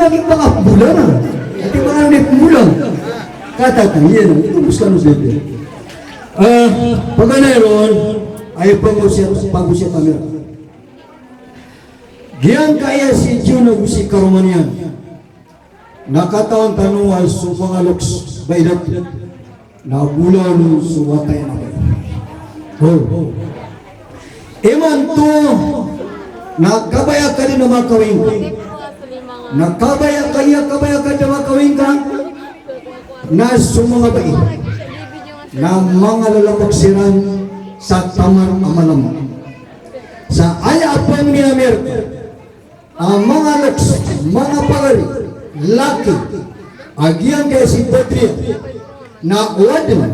lagi pangap bulan na. At yung mga ulit bulan. Katatangiyan, ito gusto nyo sa ito. Paganayon, ay pag-usya kami. Giyang kaya si Juno si Karomanian. Nakataon tanuwa sa mga loks baydat. Nabulan sa watay na kayo. Iman to, nakabaya ka rin na makawin ka. Nakabaya ka rin na makawin ka. Na sumangabay. Na mga lalapagsiran sa tamang amalam. Sa ayapang ni Amir, ang mga loks, mga pagari, laki, agiang kaya si Petri, na wadam,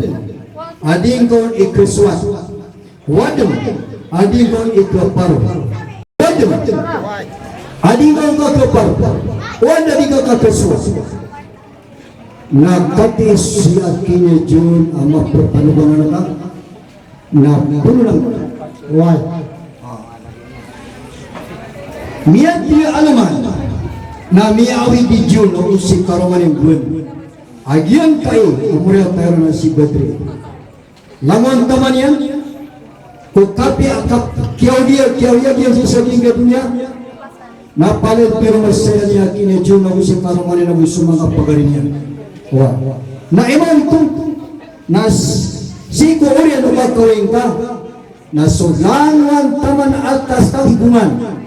ading kong ikriswat, wadam, ading kong ikloparo, wadam, ading kong kakloparo, wadam ading kong kakriswat. Nagkatis siya kini June ang mapapanubangan na na pulang wad. Miyat niya alaman na miyawi di June o si Karomaning buwan. Agian kayo, umurya tayo na si Badri. Lamang taman yan, kukapi akap, kiyaw dia sa saging dunia, napalit pero masaya niya kini June o si Karomaning na gusto mga pagarin niya. Na iman ko, na si Korea na magkawin ka, na sulangan taman atas tanggungan,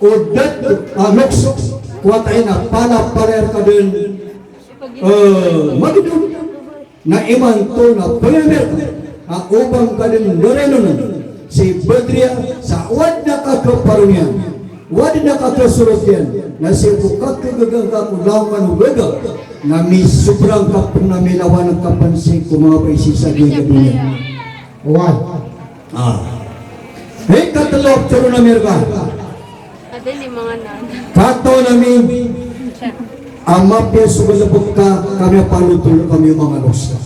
o dat loksok, kuwatay na pala-paler ka din, magidun, na iman to na payamer, ang ubang ka din dorenon, si Badria sa wad na kakaparunya, wad na kakasurot yan, na si bukat kagagang kakulaman o gaga, na may sobrang kapong na may lawan ng kapansin kung mga paisisagay ka dunia. Wad. Hey, katalog, turo na merga. Kato namin, ang mapya sugalabog ka, kami palutulo kami mga losa.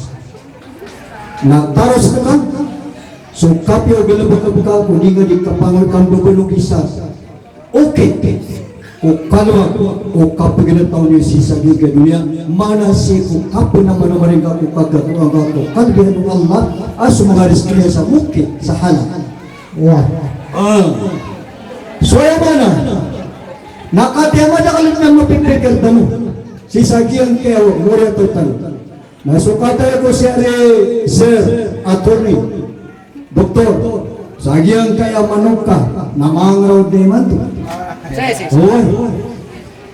Nagtaros ka ka, so kapyo galabog ka, kung di nga di kapangol kang bubulong isa, okay. Kung kalwa, kung kapag taon niya si Sagi ka dunia, mana si kung kapag naman naman ka kung kagatuang ka kung kalbihan ng Allah, aso mga riskiya sa mukit, sa halang. So yung mana, nakatiyama na kalit na mapipikir tano, si Sagi ang kaya, mura ito tano. Nasukatay ko siya sir, attorney, doktor, Sagi ang kaya manok ka, namangraw di man to. Oh,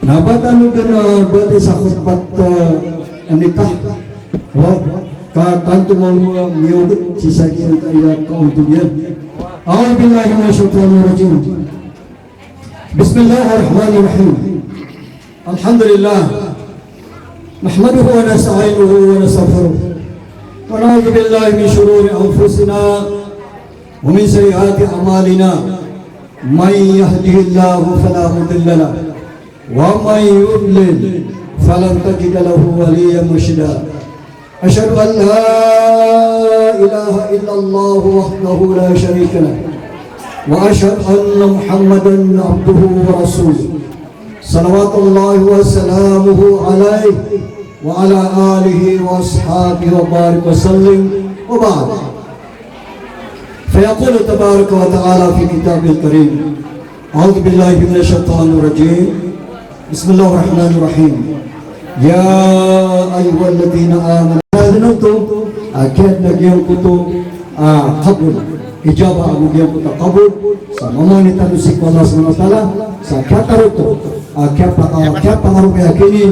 nabatano ka na bati sa khutbat nikah. Oh, kanto mo miyod si Sagin kaya kauntuyan. A'udzu billahi minasyaitonir rajim. Bismillahirrahmanirrahim. Alhamdulillah. Nahmaduhu wa nasta'inuhu wa nastaghfiruh. Wa na'udzu billahi min shururi anfusina wa min sayyiati a'malina. من يهده الله فلا مضل له ومن يضلل فلن تجد له وليا مرشدا أشهد أن لا إله إلا الله وحده لا شريك له وأشهد أن محمدا عبده ورسوله صلوات الله وسلامه عليه وعلى آله وأصحابه وبارك وسلم وبعد فيقول تبارك وتعالى في كتابه الكريم أعوذ بالله من الشيطان الرجيم بسم الله الرحمن الرحيم يا أيها الذين آمنوا أذنتم أكيد نجيم كتو قبول إجابة أبو جيم كتو قبول سماموني تنسيك الله سبحانه وتعالى سكترتو أكيد pengaruh yakini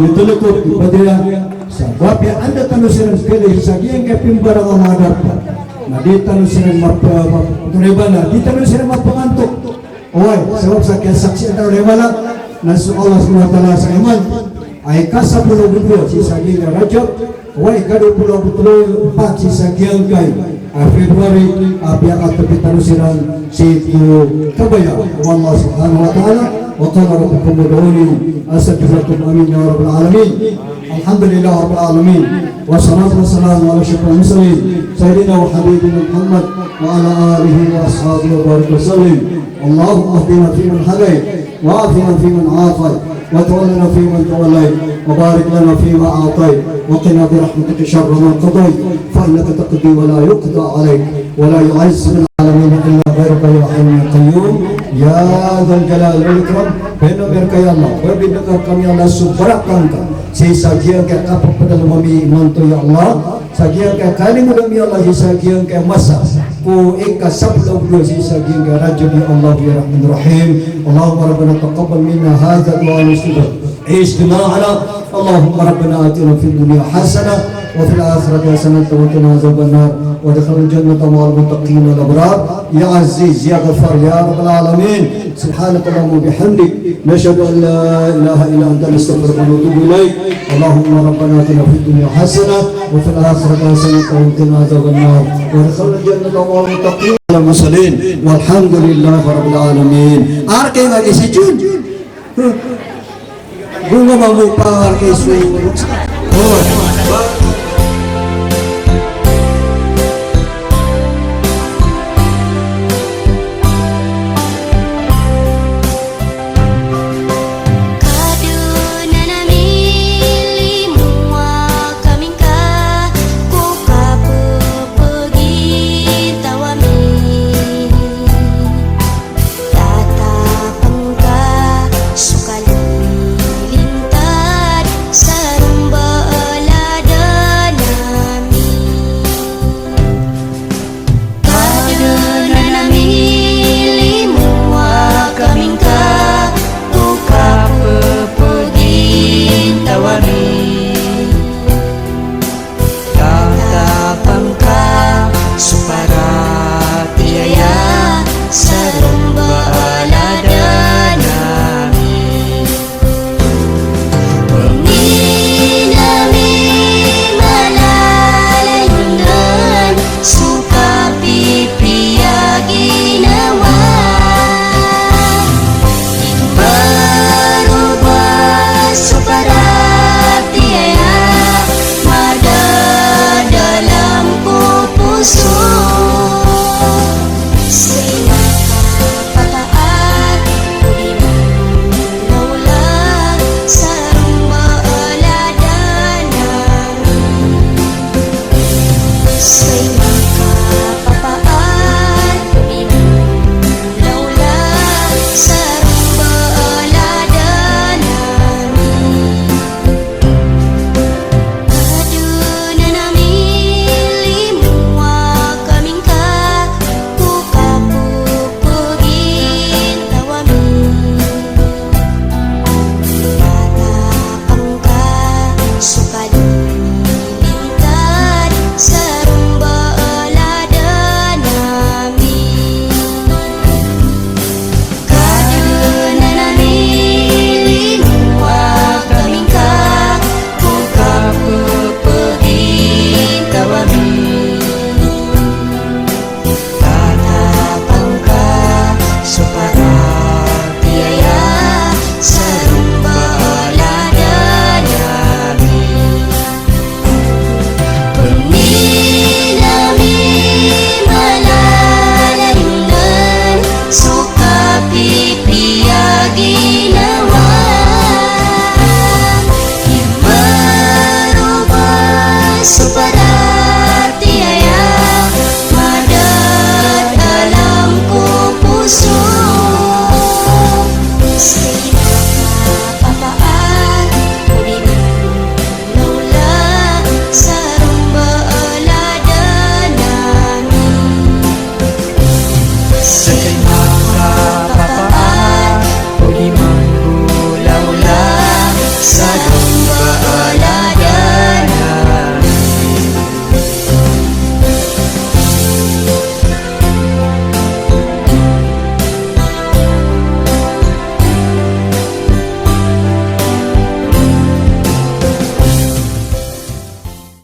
mituluko ibadah sebab ya anda tanusiran sekali sagi yang kepimbarang amadap na di tanusiran maprebala di tanusiran mapangantuk oy sebab sakya saksi anda rebala na Allah Subhanahu wa taala sa iman ay kasapulo budo si sagi nga Rajab oy kado pulo budo pat si sagi ang kay February biya ka tanusiran si kabaya Allah Subhanahu wa taala وقال ربكم ادعوني استجب لكم امين يا رب العالمين الحمد لله رب العالمين والصلاه والسلام على اشرف المرسلين سيدنا وحبيبنا محمد وعلى اله واصحابه وبارك وسلم اللهم اهدنا فيمن هديت وعافنا فيمن عافيت وتولنا فيمن توليت وبارك لنا فيما أعطيت وقنا برحمتك شر ما قضيت فإنك تقضي ولا يقضى عليك ولا يعز من العالمين إلا غيرك يا حي يا قيوم يا ذا الجلال والإكرام بنا برك يا الله وبدك kami Allah subhanahu si sagian ke apa pada mami mantu ya Allah sagian ke kali mudah ya Allah si sagian ke masa ku ika sabda dua si sagian ke rajab ya Allah ya Rahman Rahim Allahumma rabbana taqabbal minna hadha du'a istima'ana Allahumma rabbana atina fid dunya hasanah wa fil akhirati hasanah wa qina adzaban nar وادخل الجنة مع المتقين والأبرار يا عزيز يا غفار يا رب العالمين سبحانك اللهم وبحمدك نشهد أن لا إله إلا أنت نستغفرك ونتوب إليك اللهم ربنا آتنا في الدنيا حسنة وفي الآخرة حسنة وقنا عذاب النار وادخل الجنة مع المتقين والمرسلين والحمد لله رب العالمين أركي lagi si Jun bunga mamupar kay